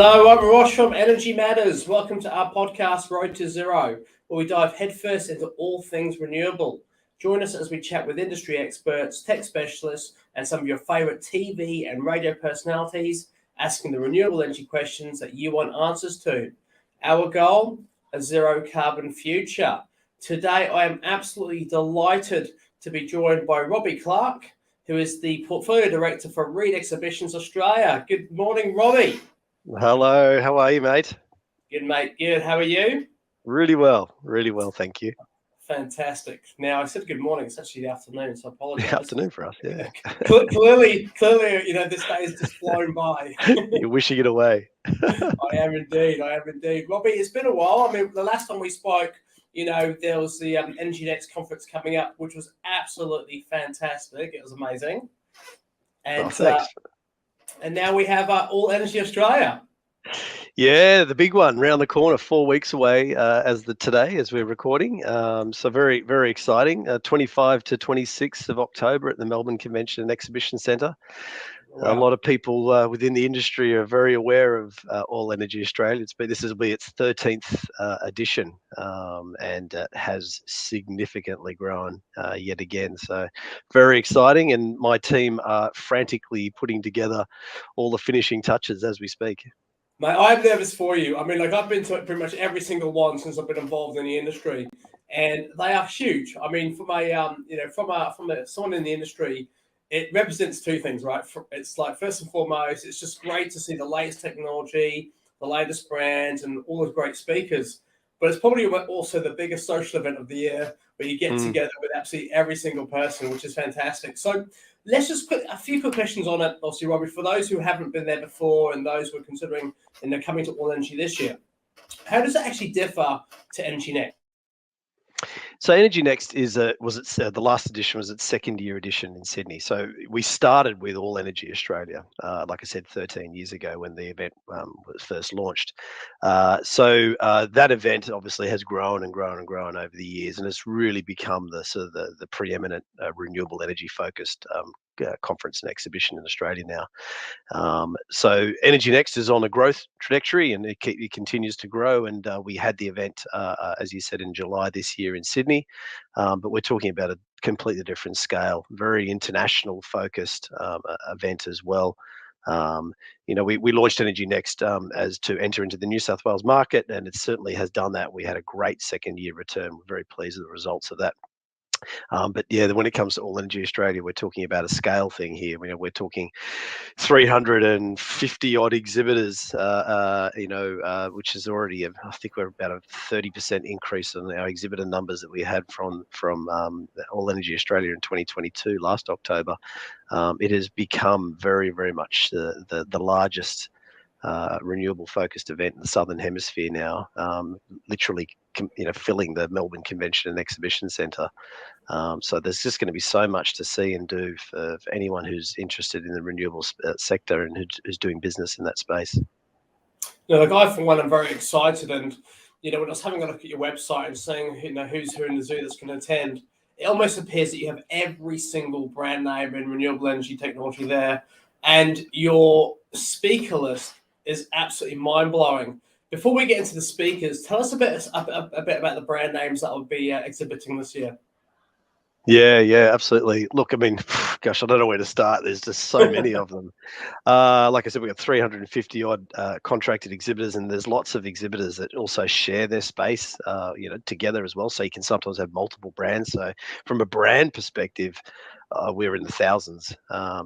Hello, I'm Rosh from Energy Matters. Welcome to our podcast, Road to Zero, where we dive headfirst into all things renewable. Join us as we chat with industry experts, tech specialists, and some of your favourite TV and radio personalities, asking the renewable energy questions that you want answers to. Our goal, a zero carbon future. Today, I am absolutely delighted to be joined by Robby Clark, who is the Portfolio Director for Reed Exhibitions Australia. Good morning, Robby. Hello, how are you, mate? Good, mate. Good. How are you? Really well, thank you. Fantastic. Now, I said good morning. It's actually the afternoon, so I apologise. The afternoon for us, yeah. Clearly, this day has just flown by. You're wishing it away. I am indeed. Robby, it's been a while. I mean, the last time we spoke, there was the Energy Next conference coming up, which was absolutely fantastic. It was amazing. And thanks. And now we have All Energy Australia. Yeah, the big one round the corner, 4 weeks away as we're recording. So very, very exciting. 25 to 26th of October at the Melbourne Convention and Exhibition Centre. Wow. A lot of people within the industry are very aware of All Energy Australia. This will be its 13th edition, and it has significantly grown yet again. So very exciting, and my team are frantically putting together all the finishing touches as we speak. Mate, I'm nervous for you. I mean, I've been to pretty much every single one since I've been involved in the industry, and they are huge. I mean, from someone in the industry, it represents two things, right? It's like, first and foremost, it's just great to see the latest technology, the latest brands, and all those great speakers. But it's probably also the biggest social event of the year, where you get together with absolutely every single person, which is fantastic. So let's just put a few quick questions on it, obviously, Robby, for those who haven't been there before and those who are considering coming to All Energy this year. How does it actually differ to Energy Next? So Energy Next the last edition was its second year edition in Sydney. So we started with All Energy Australia, like I said, 13 years ago when the event was first launched. So that event obviously has grown and grown and grown over the years, and it's really become the preeminent renewable energy focused conference and exhibition in Australia now. So Energy Next is on a growth trajectory, and it continues to grow. And we had the event, as you said, in July this year in Sydney, but we're talking about a completely different scale, very international focused event as well. We launched Energy Next as to enter into the New South Wales market, and it certainly has done that. We had a great second year return. We're very pleased with the results of that. But yeah, when it comes to All Energy Australia, we're talking about a scale thing here. We're talking 350 odd exhibitors, which is already, I think we're about a 30% increase in our exhibitor numbers that we had from All Energy Australia in 2022, last October. It has become very, very much the largest renewable focused event in the Southern Hemisphere now, literally filling the Melbourne Convention and Exhibition Centre. So there's just going to be so much to see and do for anyone who's interested in the renewable sector and who's doing business in that space. I for one am very excited, and when I was having a look at your website and seeing who's who in the zoo that's going to attend, it almost appears that you have every single brand name in renewable energy technology there, and your speaker list is absolutely mind-blowing. Before we get into the speakers, tell us a bit about the brand names that will be exhibiting this year. Yeah, absolutely. Look, I mean, gosh, I don't know where to start. There's just so many of them. Like I said, we've got 350 odd contracted exhibitors, and there's lots of exhibitors that also share their space, together as well. So you can sometimes have multiple brands. So from a brand perspective, we're in the thousands.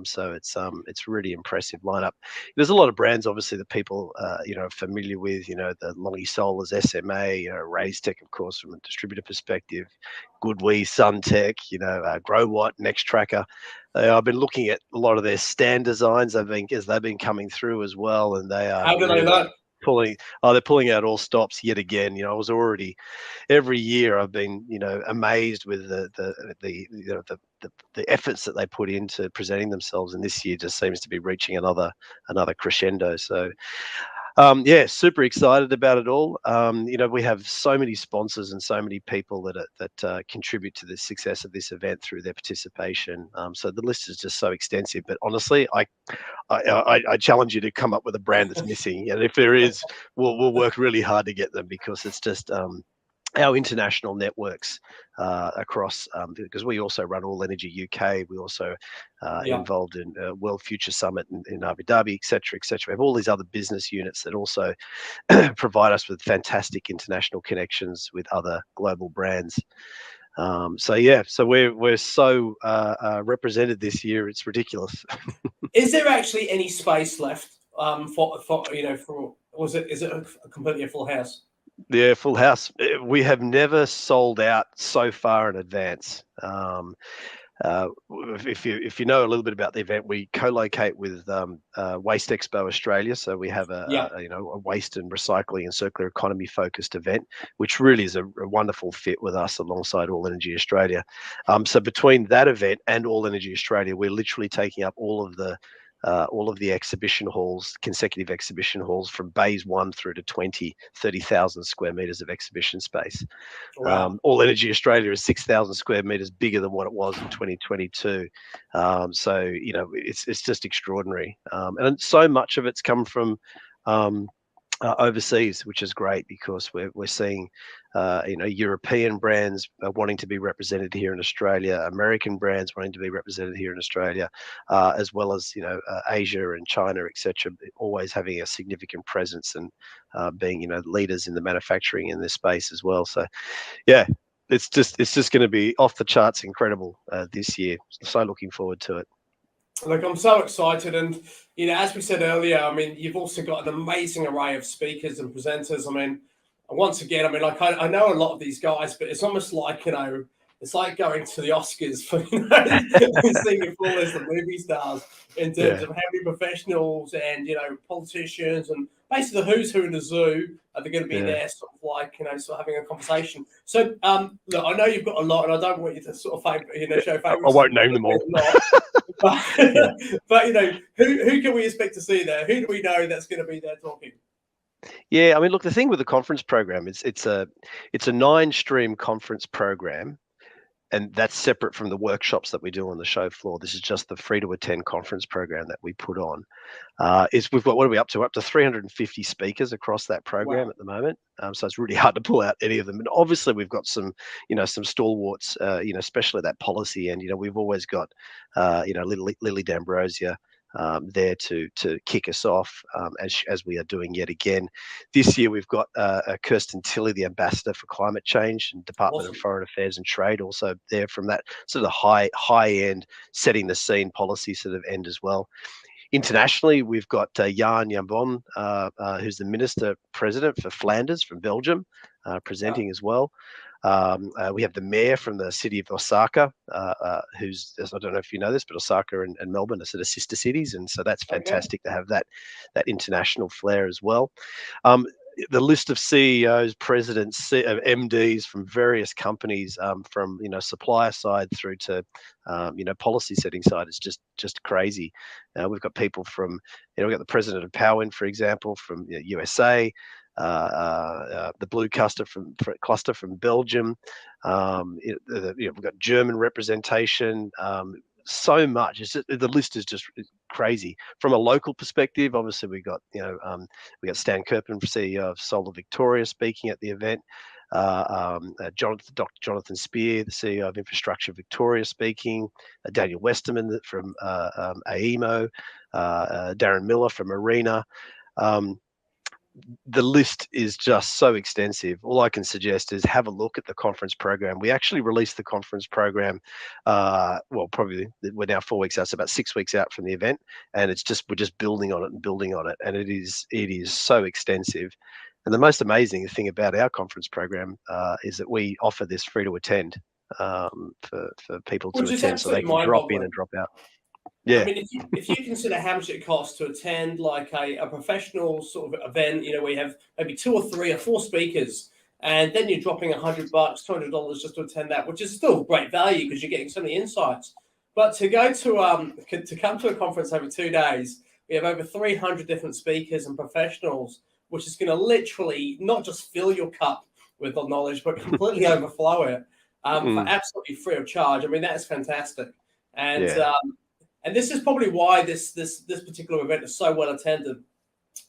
So it's really impressive lineup. There's a lot of brands, obviously, that people are familiar with. The Longy Solars, SMA, Raise Tech, of course, from a distributor perspective, Goodwee, Suntech, GrowWatt, Nextracker. I've been looking at a lot of their stand designs as they've been coming through as well, and they are. How do they look? They're pulling out all stops yet again. I was already, every year I've been amazed with the efforts that they put into presenting themselves, and this year just seems to be reaching another crescendo. So Yeah, super excited about it all. We have so many sponsors and so many people that contribute to the success of this event through their participation. So the list is just so extensive. But honestly, I challenge you to come up with a brand that's missing, and if there is, we'll work really hard to get them, because it's just our international networks across, because we also run All Energy UK. We also Yeah. involved in World Future Summit in Abu Dhabi, etc., etc. We have all these other business units that also provide us with fantastic international connections with other global brands. So we're so represented this year. It's ridiculous. Is there actually any space left for is it a completely a full house? Yeah, full house. We have never sold out so far in advance. If you know a little bit about the event, we co-locate with Waste Expo Australia. So we have Yeah. a waste and recycling and circular economy focused event, which really is a wonderful fit with us alongside All Energy Australia. So between that event and All Energy Australia, we're literally taking up all of the exhibition halls, consecutive exhibition halls from bays 1 through to 20, 30,000 square meters of exhibition space. Wow. All Energy Australia is 6,000 square meters bigger than what it was in 2022. So it's just extraordinary, and so much of it's come from overseas, which is great, because we're seeing European brands wanting to be represented here in Australia, American brands wanting to be represented here in Australia, as well as Asia and China, etc. Always having a significant presence and being leaders in the manufacturing in this space as well. So yeah, it's just going to be off the charts incredible this year. So looking forward to it. Look, I'm so excited, and as we said earlier, I mean, you've also got an amazing array of speakers and presenters. I mean, once again, I mean, like I know a lot of these guys, but it's almost like it's like going to the Oscars for seeing a full list of movie stars in terms of how many professionals and politicians and basically the who's who in the zoo are they going to be there, sort of like sort of having a conversation. So, look, I know you've got a lot, and I don't want you to sort of show favoritism. I won't name them all. But, but who can we expect to see there? Who do we know that's going to be there talking? Yeah, I mean, look, the thing with the conference program is it's a 9-stream conference program, and that's separate from the workshops that we do on the show floor. This is just the free to attend conference program that we put on. We've got, what are we up to? Up to 350 speakers across that program at the moment. So it's really hard to pull out any of them. And obviously we've got some stalwarts, especially that policy. And, we've always got, Lily D'Ambrosia there to kick us off, as we are doing yet again. This year we've got Kirsten Tilley, the Ambassador for Climate Change and Department of Foreign Affairs and Trade, also there from that sort of high end, setting the scene policy sort of end as well. Internationally, we've got Jan Jambon, who's the Minister President for Flanders from Belgium, presenting as well. We have the mayor from the city of Osaka, who's, I don't know if you know this, but Osaka and Melbourne are sort of sister cities, and so that's fantastic to have that international flair as well. The list of CEOs, presidents, MDs from various companies, from supplier side through to policy setting side, is just crazy. We've got people from we've got the president of Powin, for example, from USA. The blue cluster from Belgium. We've got German representation. So much. The list is just crazy. From a local perspective, obviously we got Stan Kirpin, CEO of Solar Victoria, speaking at the event. Dr. Jonathan Spear, the CEO of Infrastructure Victoria, speaking. Daniel Westerman from AEMO. Darren Miller from Arena. The list is just so extensive. All I can suggest is have a look at the conference program. We actually released the conference program, probably we're now 4 weeks out, so about 6 weeks out from the event, and we're just building on it, and it is so extensive. And the most amazing thing about our conference program is that we offer this free to attend for people to attend, so they can drop in and drop out. Yeah. I mean, if you consider how much it costs to attend like a professional sort of event, we have maybe 2 or 3 or 4 speakers, and then you're dropping $100, $200 just to attend that, which is still great value because you're getting so many insights. But to go to come to a conference over 2 days We have over 300 different speakers and professionals, which is going to literally not just fill your cup with the knowledge, but completely overflow it for absolutely free of charge. I mean, that is fantastic. And and this is probably why this particular event is so well attended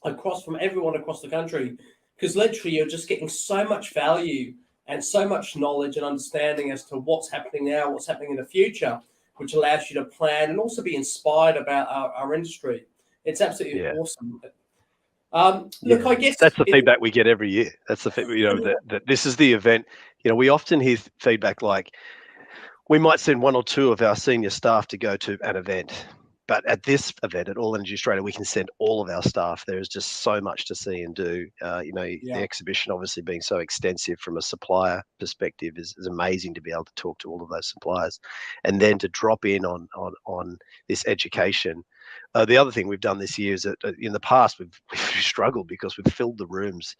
from everyone across the country, because literally you're just getting so much value and so much knowledge and understanding as to what's happening now, what's happening in the future, which allows you to plan and also be inspired about our industry. It's absolutely awesome. Look, I guess that's the feedback we get every year. That's the that this is the event. We often hear feedback like, we might send one or two of our senior staff to go to an event, but at this event, at All Energy Australia, we can send all of our staff. There is just so much to see and do. The exhibition obviously being so extensive from a supplier perspective is amazing to be able to talk to all of those suppliers, and then to drop in on this education. The other thing we've done this year is that in the past we've struggled because we've filled the rooms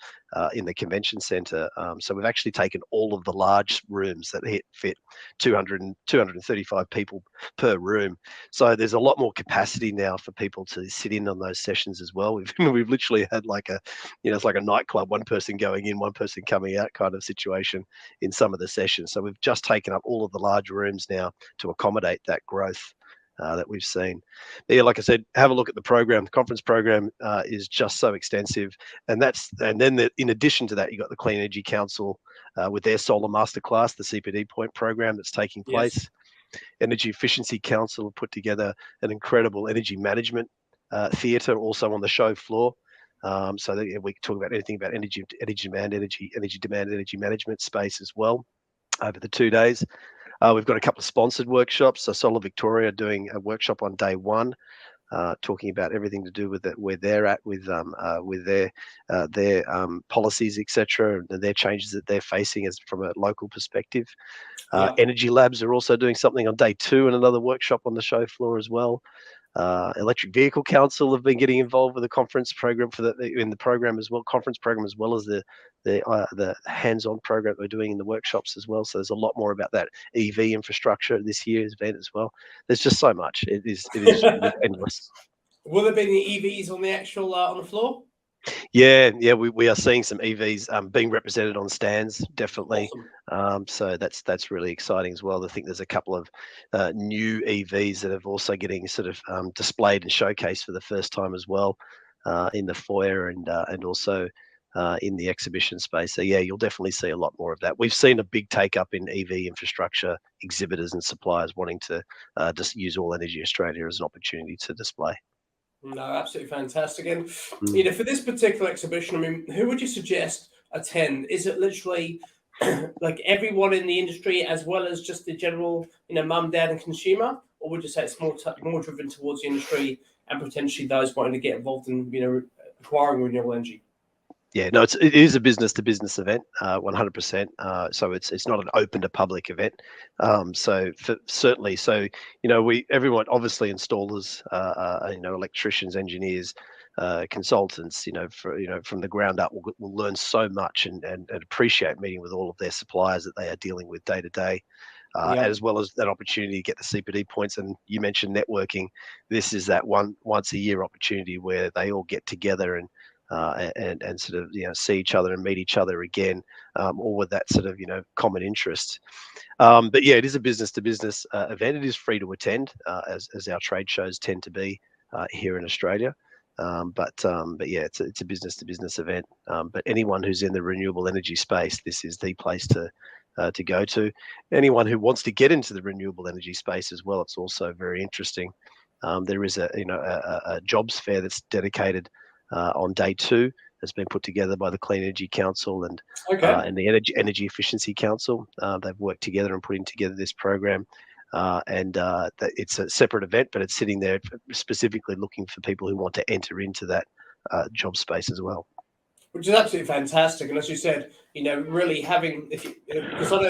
in the convention centre. So we've actually taken all of the large rooms that fit 235 people per room. So there's a lot more capacity now for people to sit in on those sessions as well. We've literally had like it's like a nightclub, one person going in, one person coming out kind of situation in some of the sessions. So we've just taken up all of the large rooms now to accommodate that growth that we've seen. But yeah, like I said, have a look at the program. The conference program is just so extensive, and then in addition to that, you've got the Clean Energy Council with their Solar Masterclass, the CPD Point program that's taking place. Energy Efficiency Council have put together an incredible energy management theatre also on the show floor. So that we can talk about anything about energy demand, energy management space as well over the 2 days. We've got a couple of sponsored workshops. So Solar Victoria doing a workshop on day one, talking about everything to do with where they're at with their policies, etc., and their changes that they're facing as from a local perspective. Energy Labs are also doing something on day 2 and another workshop on the show floor as well. Electric Vehicle Council have been getting involved with the conference program in the program as well, conference program, as well as the hands-on program we're doing in the workshops as well. So there's a lot more about that EV infrastructure this year's event as well. There's just so much. It is endless. Will there be any EVs on the actual on the floor? Yeah, we are seeing some EVs being represented on stands, definitely. Awesome. So that's really exciting as well. I think there's a couple of new EVs that have also getting sort of displayed and showcased for the first time as well in the foyer and also in the exhibition space. So yeah, you'll definitely see a lot more of that. We've seen a big take up in EV infrastructure, exhibitors and suppliers wanting to just use All Energy Australia as an opportunity to display. No, absolutely fantastic. And for this particular exhibition, I mean, who would you suggest attend? Is it literally like everyone in the industry, as well as just the general, mum, dad, and consumer, or would you say it's more driven towards the industry and potentially those wanting to get involved in, acquiring renewable energy? Yeah, no, it is a business to business event, 100%. So it's not an open to public event. Certainly, everyone, obviously installers, electricians, engineers, consultants, from the ground up will learn so much and appreciate meeting with all of their suppliers that they are dealing with day to day. As well as that opportunity to get the CPD points. And you mentioned networking. This is that once a year opportunity where they all get together and sort of see each other and meet each other again, all with that sort of common interest. But yeah, it is a business to business event. It is free to attend, as our trade shows tend to be here in Australia. But yeah, it's a business to business event. But anyone who's in the renewable energy space, this is the place to go to. Anyone who wants to get into the renewable energy space as well, it's also very interesting. There is a jobs fair that's dedicated on day 2, that's been put together by the Clean Energy Council and the Energy Efficiency Council. They've worked together and putting together this program. It's a separate event, but it's sitting there specifically looking for people who want to enter into that job space as well. Which is absolutely fantastic. And as you said, really having, because I know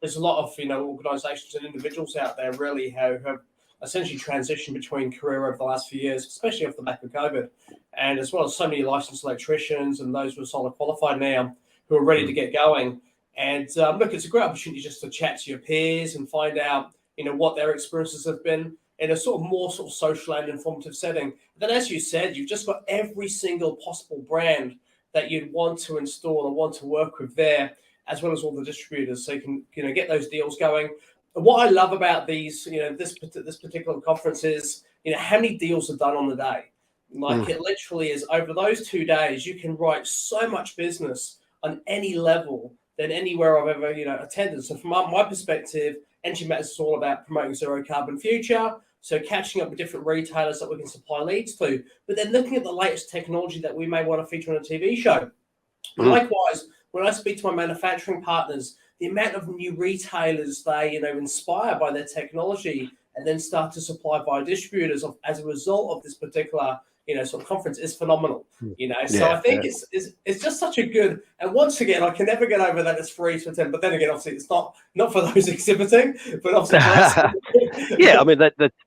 there's a lot of, organisations and individuals out there really who have essentially transitioned between career over the last few years, especially off the back of COVID, and as well as so many licensed electricians and those who are solar qualified now who are ready to get going. And look, it's a great opportunity just to chat to your peers and find out, what their experiences have been. in a sort of more sort of social and informative setting. Then, as you said, you've just got every single possible brand that you'd want to install or want to work with there, as well as all the distributors, so you can get those deals going. And what I love about these, this particular conference is, how many deals are done on the day. Like it literally is over those 2 days, you can write so much business on any level than anywhere I've ever, attended. So from my perspective, Energy Matters is all about promoting zero carbon future. So catching up with different retailers that we can supply leads to, but then looking at the latest technology that we may want to feature on a TV show. Likewise, when I speak to my manufacturing partners, the amount of new retailers they, inspire by their technology and then start to supply via distributors as a result of this particular, sort of conference is phenomenal. So I think it's just such a good. And once again, I can never get over that it's free to attend. But then again, obviously, it's not for those exhibiting, but obviously for us. Yeah, I mean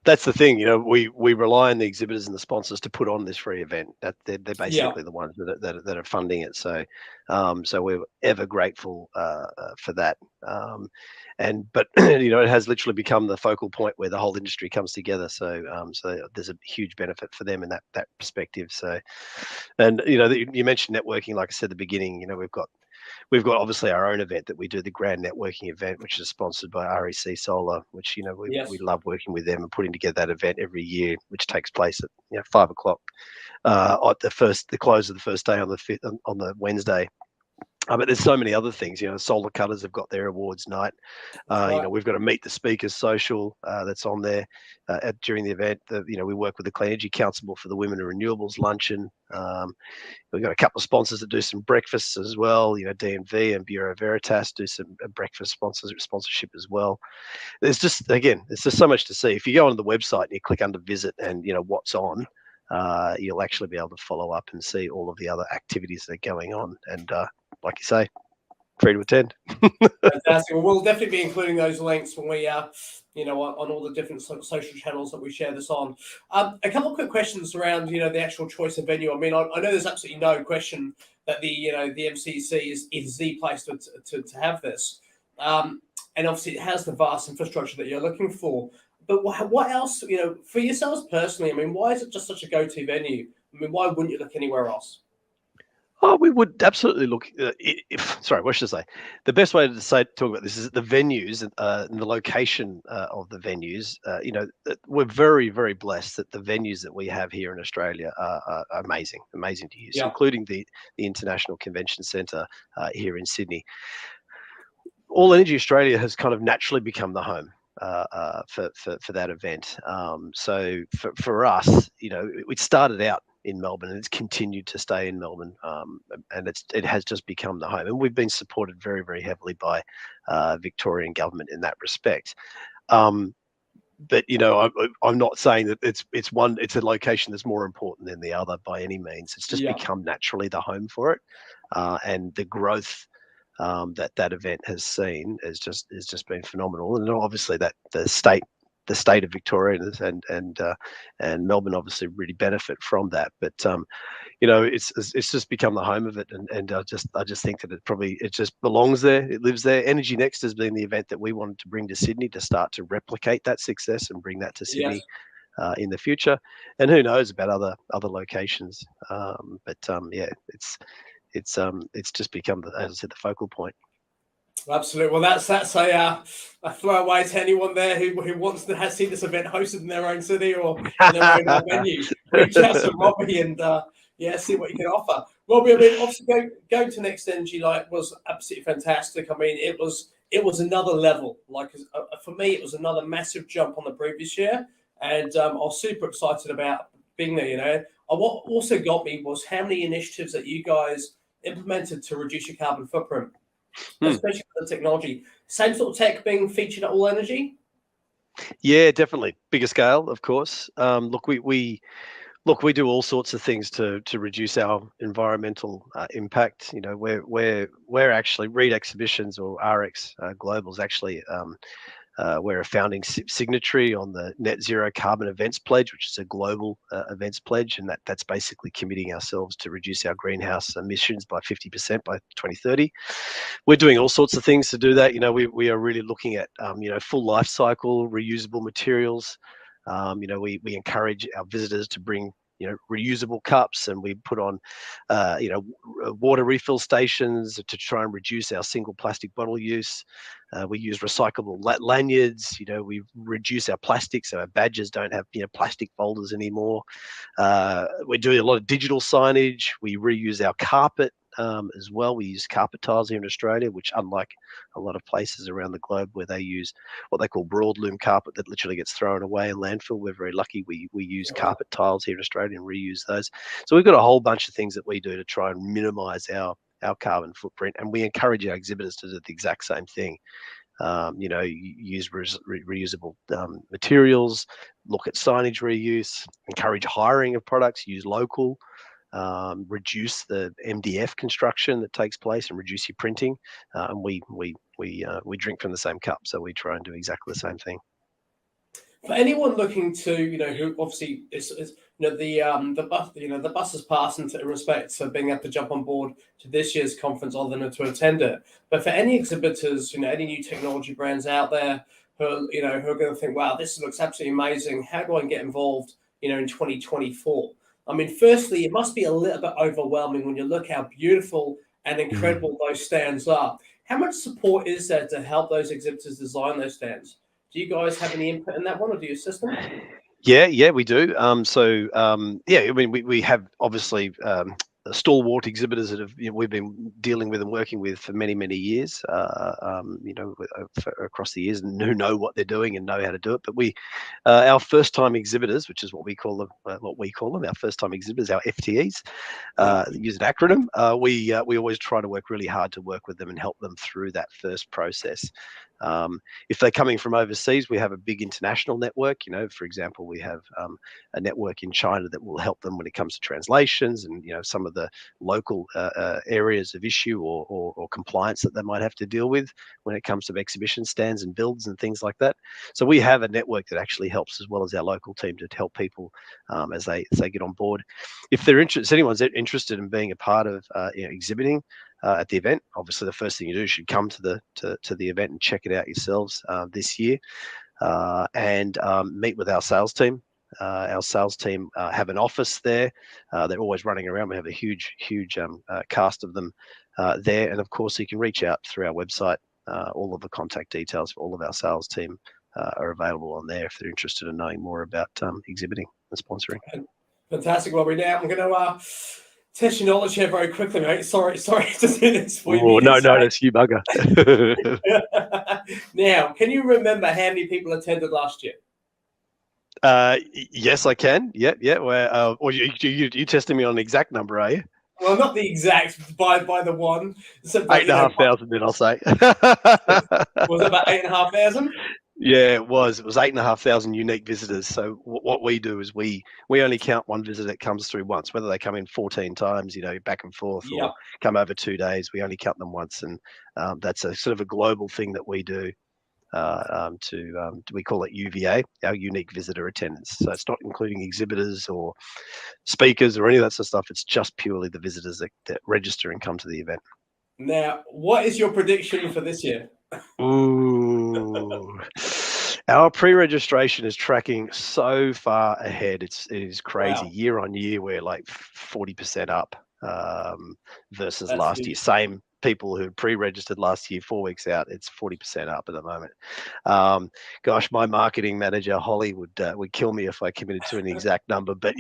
that's the thing. We rely on the exhibitors and the sponsors to put on this free event. That they're basically the ones that are funding it. So so we're ever grateful for that. But it has literally become the focal point where the whole industry comes together. So so there's a huge benefit for them in that perspective. So, and you mentioned networking, like I said at the beginning. We've got obviously our own event that we do, the Grand Networking event, which is sponsored by REC Solar, which we love working with them and putting together that event every year, which takes place at 5 o'clock at the close of the first day on the Wednesday. But there's so many other things. Solar Cutters have got their awards night. We've got a Meet the Speakers social that's on there during the event. We work with the Clean Energy Council for the Women in Renewables luncheon. We've got a couple of sponsors that do some breakfasts as well. DNV and Bureau Veritas do some breakfast sponsorship as well. There's just so much to see. If you go on the website and you click under visit and what's on, you'll actually be able to follow up and see all of the other activities that are going on. And like you say, free to attend. Fantastic. Well, we'll definitely be including those links when we, on all the different social channels that we share this on. A couple of quick questions around, the actual choice of venue. I mean, I know there's absolutely no question that the MCC is the place to have this. And obviously it has the vast infrastructure that you're looking for. But what else, for yourselves personally, I mean, why is it just such a go-to venue? I mean, why wouldn't you look anywhere else? Oh, we would absolutely look. What should I say? The best way to talk about this is the venues and the location of the venues. We're very, very blessed that the venues that we have here in Australia are amazing to use, including the International Convention Centre here in Sydney. All Energy Australia has kind of naturally become the home for that event. So for us, it started out in Melbourne and it's continued to stay in Melbourne, and it has just become the home. And we've been supported very, very heavily by Victorian government in that respect. But I'm not saying that it's a location that's more important than the other by any means. It's just become naturally the home for it, and the growth that event has seen has just been phenomenal. And obviously that the state of Victoria and Melbourne obviously really benefit from that. But it's just become the home of it, and I just think that it just belongs there. It lives there. Energy Next has been the event that we wanted to bring to Sydney to start to replicate that success and bring that to Sydney in the future. And who knows about other locations. It's just become, as I said, the focal point. Absolutely. Well, that's a throwaway to anyone there who wants to see this event hosted in their own city or in their own venue. Reach out to Robby and see what you can offer. Robby, I mean, obviously going to Next Energy was absolutely fantastic. I mean, it was another level. Like for me, it was another massive jump on the previous year, and I was super excited about being there. What also got me was how many initiatives that you guys implemented to reduce your carbon footprint, especially for the technology. Same sort of tech being featured at All Energy? Yeah, definitely. Bigger scale, of course. We do all sorts of things to reduce our environmental impact. We're actually Reed Exhibitions, or RX Global is actually we're a founding signatory on the Net Zero Carbon Events Pledge, which is a global events pledge, and that's basically committing ourselves to reduce our greenhouse emissions by 50% by 2030. We're doing all sorts of things to do that. We are really looking at full life cycle reusable materials. We encourage our visitors to bring reusable cups, and we put on water refill stations to try and reduce our single plastic bottle use. We use recyclable lanyards. We reduce our plastic, so our badges don't have plastic folders anymore. We're doing a lot of digital signage. We reuse our carpet as well. We use carpet tiles here in Australia, which, unlike a lot of places around the globe where they use what they call broadloom carpet that literally gets thrown away in landfill, we're very lucky. We use carpet tiles here in Australia and reuse those. So we've got a whole bunch of things that we do to try and minimise our carbon footprint, and we encourage our exhibitors to do the exact same thing. Use reusable materials, look at signage reuse, encourage hiring of products, use local, reduce the MDF construction that takes place, and reduce your printing. And we drink from the same cup, so we try and do exactly the same thing. For anyone looking to, who obviously is the bus has passed in respect to being able to jump on board to this year's conference other than to attend it. But for any exhibitors, any new technology brands out there who are going to think, wow, this looks absolutely amazing. How do I get involved, in 2024? I mean, firstly, it must be a little bit overwhelming when you look how beautiful and incredible those stands are. How much support is there to help those exhibitors design those stands? Do you guys have any input in that one, or do you assist them? Yeah, we do. We have obviously stalwart exhibitors that have we've been dealing with and working with for many years. Across the years, and who know what they're doing and know how to do it. But our first-time exhibitors, which is what we call them, our first-time exhibitors, our FTEs, use an acronym. We always try to work really hard to work with them and help them through that first process. If they're coming from overseas, we have a big international network. For example, we have a network in China that will help them when it comes to translations and some of the local areas of issue or compliance that they might have to deal with when it comes to exhibition stands and builds and things like that. So we have a network that actually helps, as well as our local team, to help people as they get on board. If anyone's interested in being a part of exhibiting at the event, obviously the first thing you do is you come to the event and check it out yourselves this year, and meet with our sales team. Our sales team have an office there. They're always running around. We have a huge cast of them there, and of course you can reach out through our website. All of the contact details for all of our sales team are available on there if they're interested in knowing more about exhibiting and sponsoring. Fantastic, Robby. Now I'm going to test your knowledge here very quickly, mate. Sorry to do this for you. Oh, no, that's you, bugger. Now, can you remember how many people attended last year? Yes, I can. Yeah. Or you testing me on the exact number, are you? Well, not the exact, by the one. So, 8,500, then I'll say. Was it about 8,500? Yeah, it was. It was 8,500 unique visitors. So what we do is we only count one visitor that comes through once, whether they come in 14 times, back and forth, or come over 2 days. We only count them once, and that's a sort of a global thing that we do. We call it UVA, our unique visitor attendance. So it's not including exhibitors or speakers or any of that sort of stuff. It's just purely the visitors that register and come to the event. Now, what is your prediction for this year? Ooh. Our pre-registration is tracking so far ahead. It is crazy. Wow. Year on year, we're like 40% up versus last year. Same people who pre-registered last year, 4 weeks out, it's 40% up at the moment. Gosh, my marketing manager Holly would kill me if I committed to an exact number, but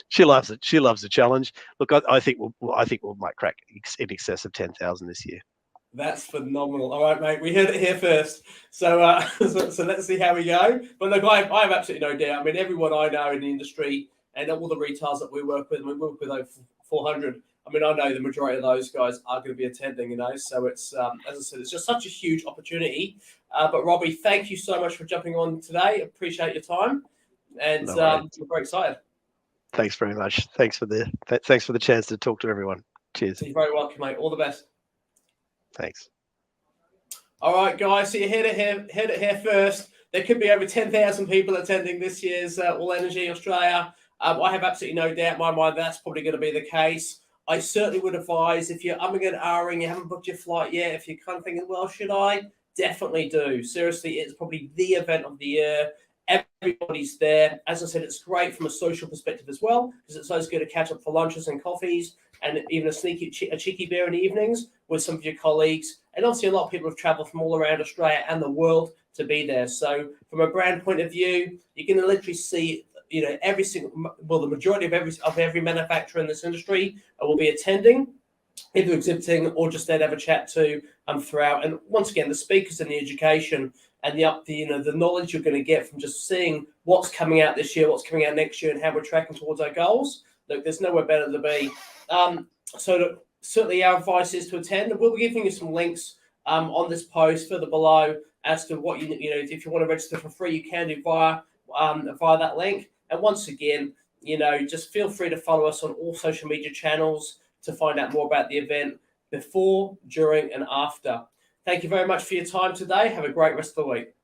she loves it. She loves the challenge. Look, I think we might crack in excess of 10,000 this year. That's phenomenal. All right, mate, we heard it here first. So let's see how we go. But look, I have absolutely no doubt. I mean, everyone I know in the industry and all the retailers that we work with over 400. I mean, I know the majority of those guys are going to be attending, So it's, as I said, it's just such a huge opportunity. But Robby, thank you so much for jumping on today. Appreciate your time. And we're very excited. Thanks very much. Thanks for the chance to talk to everyone. Cheers. You're very welcome, mate. All the best. Thanks. All right, guys. So you heard it here first. There could be over 10,000 people attending this year's All Energy Australia. I have absolutely no doubt in my mind that's probably going to be the case. I certainly would advise, if you're umming and ahhing, you haven't booked your flight yet, if you're kind of thinking, well, should I? Definitely do. Seriously, it's probably the event of the year. Everybody's there. As I said, it's great from a social perspective as well, because it's always good to catch up for lunches and coffees, and even a cheeky beer in the evenings with some of your colleagues. And obviously, a lot of people have travelled from all around Australia and the world to be there. So, from a brand point of view, you can literally see, every single, well, the majority of every manufacturer in this industry will be attending, either exhibiting or just there to have a chat to throughout. And once again, the speakers and the education and the knowledge you're going to get from just seeing what's coming out this year, what's coming out next year, and how we're tracking towards our goals. Look, there's nowhere better to be. So look, certainly our advice is to attend. We'll be giving you some links on this post further below as to what if you want to register for free, you can do via that link. And once again, just feel free to follow us on all social media channels to find out more about the event before, during, and after. Thank you very much for your time today. Have a great rest of the week.